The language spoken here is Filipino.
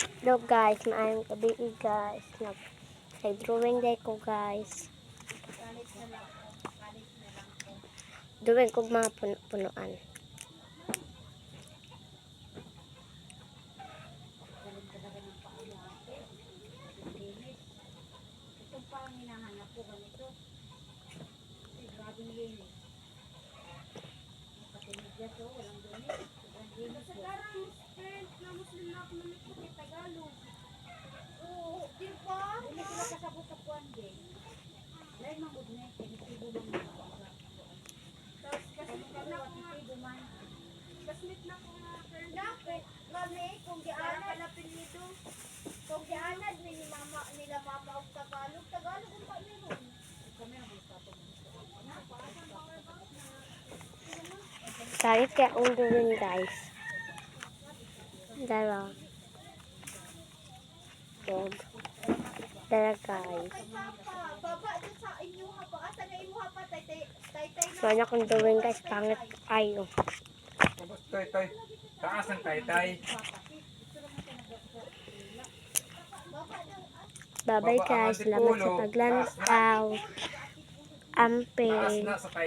Hello guys, maayong gabi guys. Nag-drawing day ko guys. Drawing ko mga punuan. Itong pang hinahanap ko ganito. Grabing linis. Nakatinigyan to, walang linis. Sa garang strength na Muslim na ako namin po kay Tagalog. Oo, di ba? Hindi sila kasabot sa kuwan din. Lain mangod na yung tinitibo man mga. Tapos kasmit na ko nga. Kasmit na ko nga. Dapat, mami, kung gianad na pinito. Kung gianad ni mama nila mama og Tagalog, Tagalog ang pa meron. Kami ang magtatapos. Sakit kaya akong drawing guys. Dara. Dara guys. Baba dyan sa inyo ha pa. Asa na imo ha pa tay So, ano akong drawing guys. Pangit ayo. Tay. Taas ang tay. Bye bye guys. Salamat sa paglantaw. Ampe. Taas na sa tay.